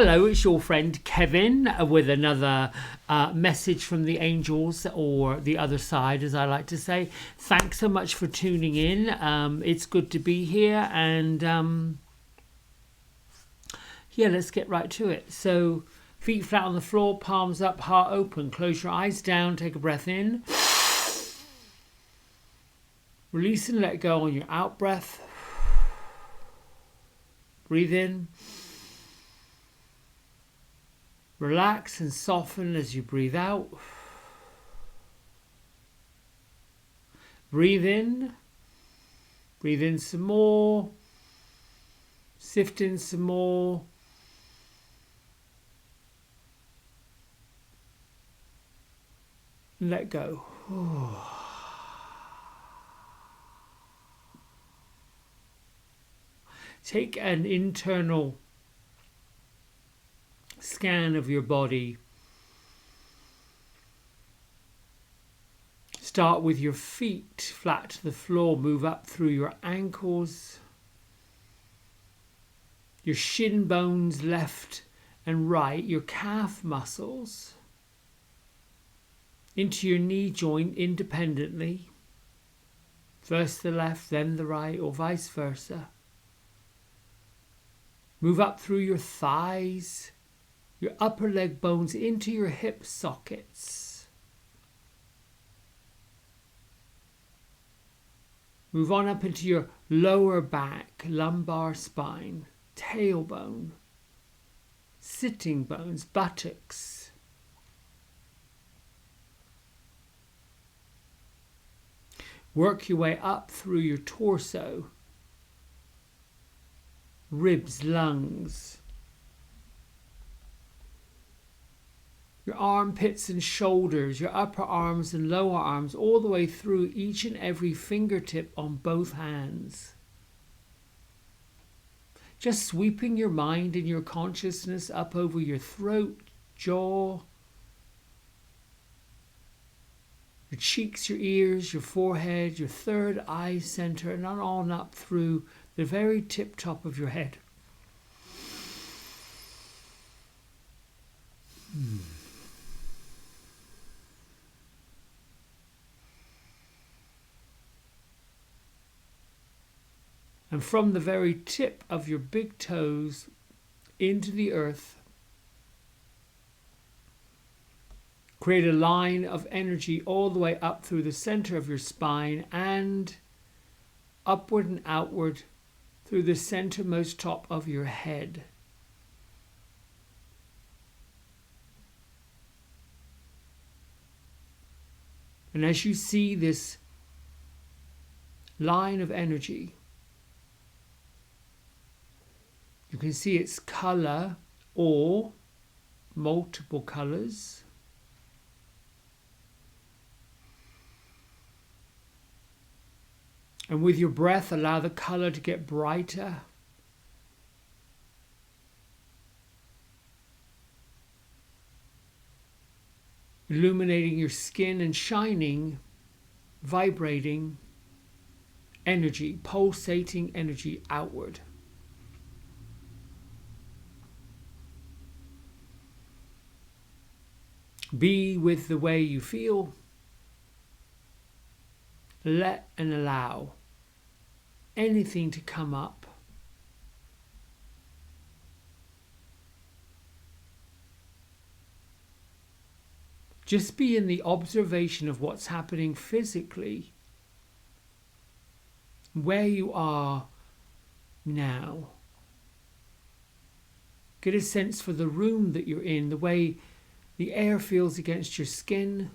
Hello, it's your friend Kevin with another message from the angels, or the other side, as I like to say. Thanks so much for tuning in. It's good to be here, and yeah, let's get right to it. So, feet flat on the floor, palms up, heart open. Close your eyes down, take a breath in. Release and let go on your out breath. Breathe in. Relax and soften as you breathe out. Breathe in. Breathe in some more. Sift in some more. And let go. Take an internal scan of your body. Start with your feet flat to the floor. Move up through your ankles, your shin bones left and right, your calf muscles, into your knee joint independently. First the left, then the right, or vice versa. Move up through your thighs, your upper leg bones into your hip sockets. Move on up into your lower back, lumbar spine, tailbone, sitting bones, buttocks. Work your way up through your torso, ribs, lungs, your armpits and shoulders, your upper arms and lower arms, all the way through each and every fingertip on both hands. Just sweeping your mind and your consciousness up over your throat, jaw, your cheeks, your ears, your forehead, your third eye center, and on up through the very tip top of your head. And from the very tip of your big toes into the earth, create a line of energy all the way up through the center of your spine and upward and outward through the centermost top of your head. And as you see this line of energy, you can see its color or multiple colors. And with your breath, allow the color to get brighter. Illuminating your skin and shining, vibrating energy, pulsating energy outward. Be with the way you feel. Let and allow anything to come up. Just be in the observation of what's happening physically, where you are now. Get a sense for the room that you're in, the way the air feels against your skin.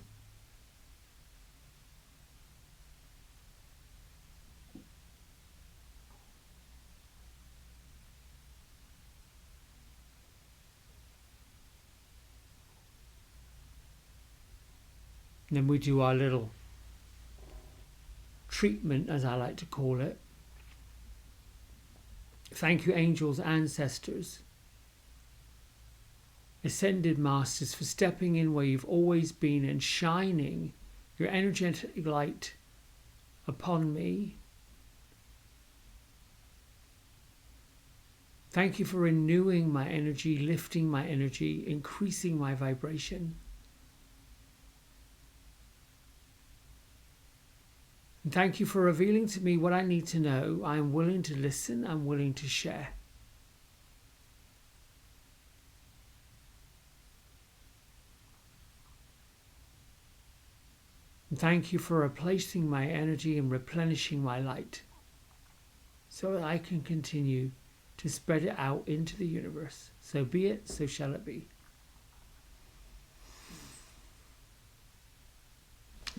Then we do our little treatment, as I like to call it. Thank you, angels, ancestors, ascended masters, for stepping in where you've always been and shining your energetic light upon me. Thank you for renewing my energy, lifting my energy, increasing my vibration. And thank you for revealing to me what I need to know. I am willing to listen. I'm willing to share. And thank you for replacing my energy and replenishing my light so that I can continue to spread it out into the universe. So be it, so shall it be.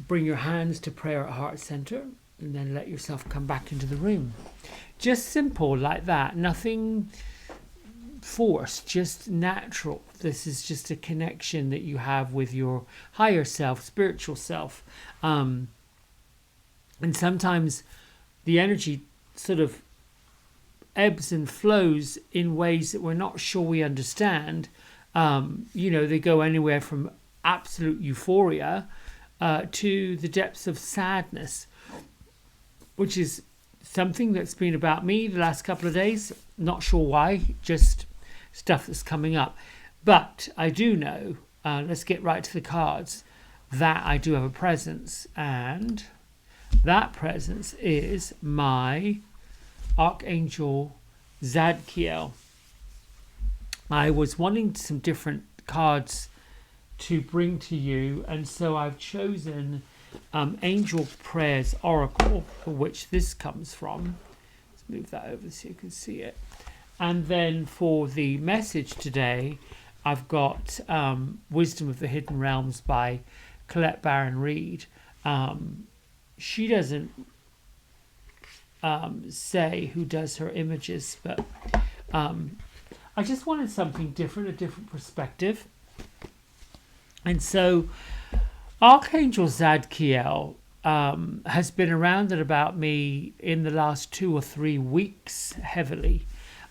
Bring your hands to prayer at heart center and then let yourself come back into the room. Just simple like that, nothing forced, just natural. This is just a connection that you have with your higher self, spiritual self. And sometimes the energy sort of ebbs and flows in ways that we're not sure we understand. They go anywhere from absolute euphoria to the depths of sadness, which is something that's been about me the last couple of days. Not sure why, just stuff that's coming up. But I do know, let's get right to the cards, that I do have a presence, and that presence is my Archangel Zadkiel. I was wanting some different cards to bring to you, and so I've chosen Angel Prayers Oracle, for which this comes from. Let's move that over so you can see it. And then for the message today, I've got Wisdom of the Hidden Realms by Colette Baron Reid. She doesn't say who does her images, but I just wanted something different, a different perspective. And so Archangel Zadkiel has been around and about me in the last 2 or 3 weeks heavily.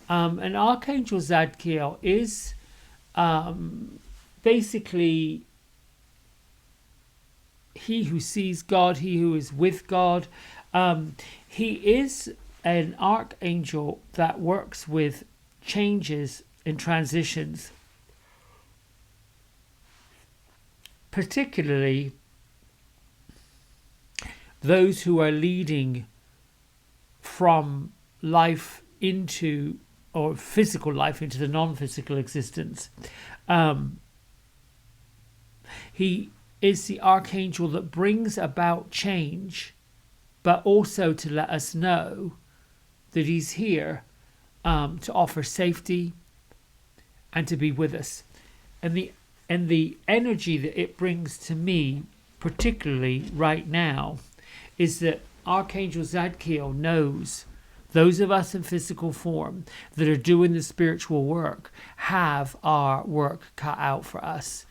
And Archangel Zadkiel is basically he who sees God, he who is with God. He is an archangel that works with changes and transitions, particularly those who are leading from life into, or physical life into the non-physical existence. He is the archangel that brings about change, but also to let us know that he's here to offer safety and to be with us. And the energy that it brings to me, particularly right now, is that Archangel Zadkiel knows those of us in physical form that are doing the spiritual work have our work cut out for us.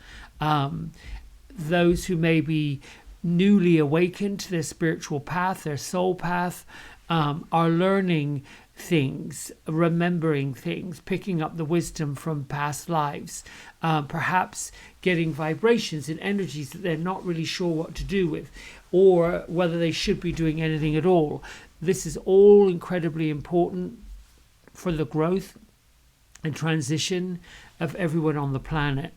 Those who may be newly awakened to their spiritual path, their soul path, are learning things, remembering things, picking up the wisdom from past lives, perhaps getting vibrations and energies that they're not really sure what to do with, or whether they should be doing anything at all. This is all incredibly important for the growth and transition of everyone on the planet.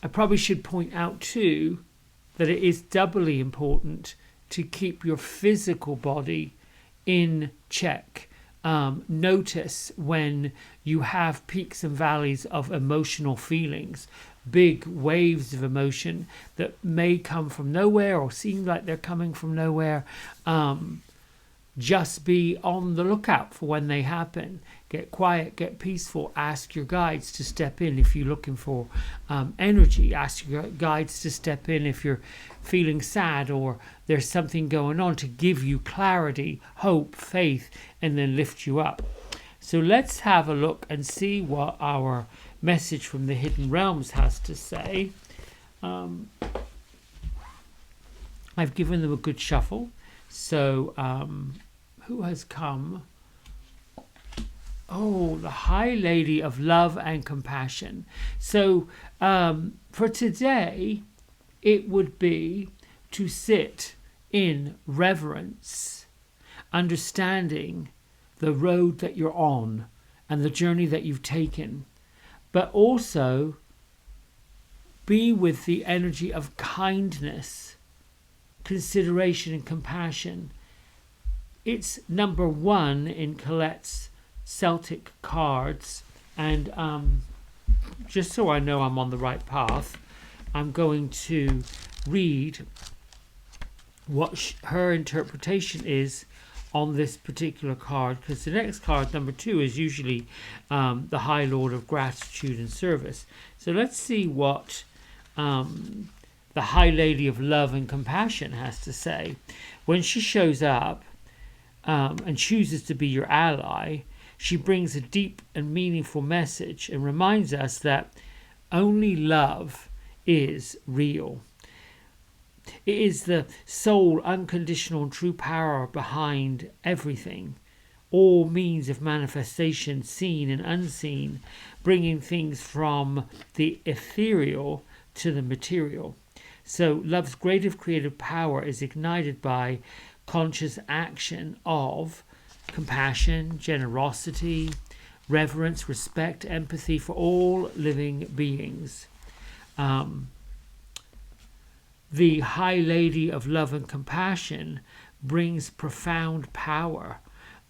I probably should point out too that it is doubly important to keep your physical body in check. Notice when you have peaks and valleys of emotional feelings, big waves of emotion that may come from nowhere or seem like they're coming from nowhere. Just be on the lookout for when they happen. Get quiet, get peaceful. Ask your guides to step in if you're looking for energy. Ask your guides to step in if you're feeling sad or there's something going on, to give you clarity, hope, faith, and then lift you up. So let's have a look and see what our message from the Hidden Realms has to say. I've given them a good shuffle. So who has come? Oh, the High Lady of Love and Compassion. So for today, it would be to sit in reverence understanding the road that you're on and the journey that you've taken, but also be with the energy of kindness, consideration, and compassion. It's number 1 in Colette's Celtic cards, and just so I know I'm on the right path, I'm going to read what her interpretation is on this particular card, because the next card, number 2, is usually the High Lord of Gratitude and Service. So let's see what the High Lady of Love and Compassion has to say. When she shows up and chooses to be your ally, she brings a deep and meaningful message and reminds us that only love is real. It is the sole, unconditional, and true power behind everything. All means of manifestation, seen and unseen, bringing things from the ethereal to the material. So love's greatest creative power is ignited by conscious action of compassion, generosity, reverence, respect, empathy for all living beings. The High Lady of Love and Compassion brings profound power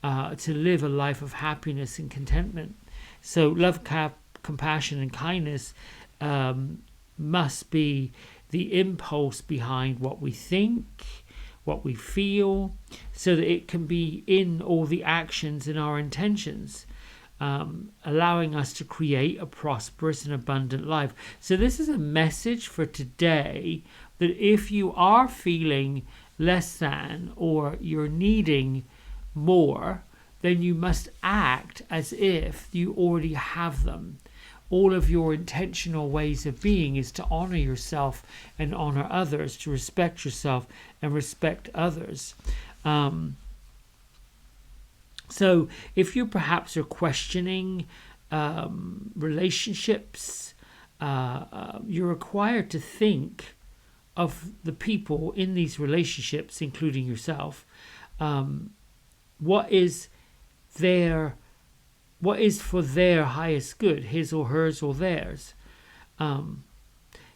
to live a life of happiness and contentment. So love, compassion, and kindness must be the impulse behind what we think, what we feel, so that it can be in all the actions and our intentions, allowing us to create a prosperous and abundant life. So this is a message for today, that if you are feeling less than or you're needing more, then you must act as if you already have them. All of your intentional ways of being is to honor yourself and honor others, to respect yourself and respect others. So if you perhaps are questioning relationships, you're required to think of the people in these relationships, including yourself. What is for their highest good, his or hers or theirs?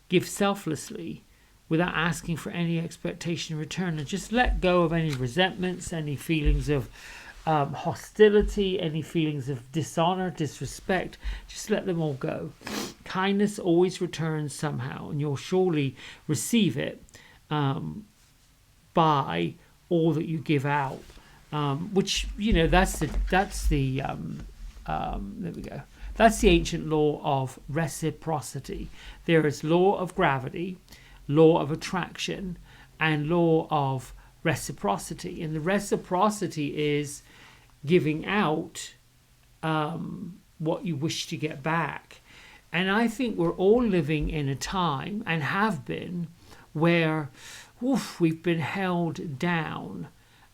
Give selflessly without asking for any expectation in return, and just let go of any resentments, any feelings of hostility, any feelings of dishonor, disrespect. Just let them all go. Kindness always returns somehow, and you'll surely receive it by all that you give out. Which, that's the there we go. That's the ancient law of reciprocity. There is law of gravity, law of attraction, and law of reciprocity. And the reciprocity is giving out what you wish to get back. And I think we're all living in a time, and have been, where we've been held down.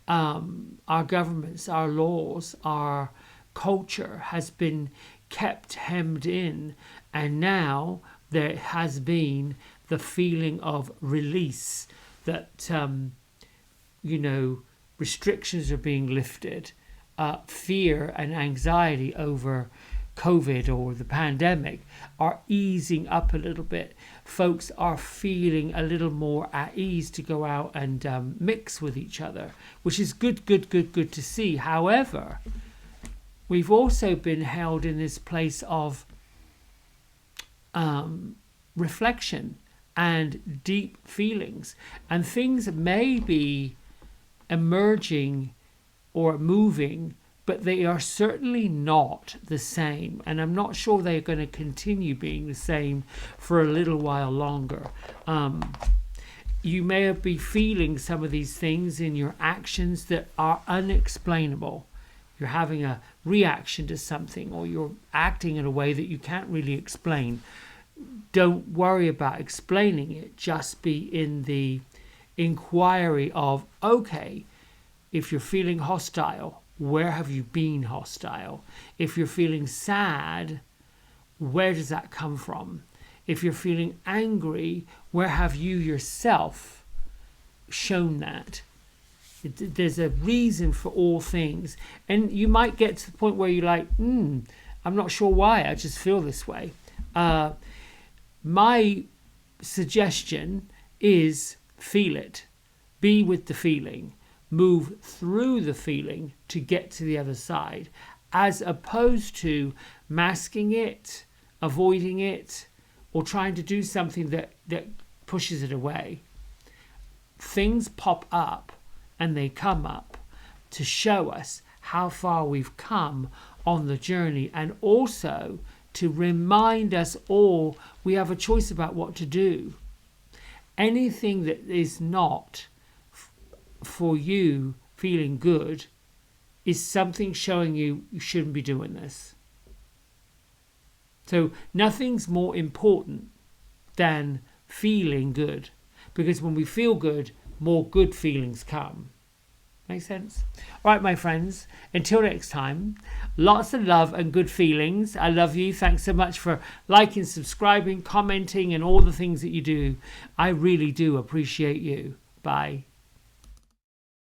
Our governments, our laws, our culture has been kept hemmed in, and now there has been the feeling of release, that restrictions are being lifted, fear and anxiety over COVID or the pandemic are easing up a little bit. Folks are feeling a little more at ease to go out and mix with each other, which is good to see. However, we've also been held in this place of reflection and deep feelings, and things may be emerging or moving, but they are certainly not the same, and I'm not sure they're going to continue being the same for a little while longer. You may be feeling some of these things in your actions that are unexplainable. You're having a reaction to something, or you're acting in a way that you can't really explain. Don't worry about explaining it. Just be in the inquiry of, okay, if you're feeling hostile, where have you been hostile? If you're feeling sad, where does that come from? If you're feeling angry, where have you yourself shown that? there's a reason for all things. And you might get to the point where you're like, I'm not sure why, I just feel this way. My suggestion is feel it. Be with the feeling. Move through the feeling to get to the other side, as opposed to masking it, avoiding it, or trying to do something that pushes it away. Things pop up and they come up to show us how far we've come on the journey, and also to remind us all we have a choice about what to do. Anything that is not for you feeling good is something showing you shouldn't be doing this. So nothing's more important than feeling good, because when we feel good, more good feelings come. Make sense? All right, my friends, until next time, lots of love and good feelings. I love you. Thanks so much for liking, subscribing, commenting, and all the things that you do. I really do appreciate you. Bye.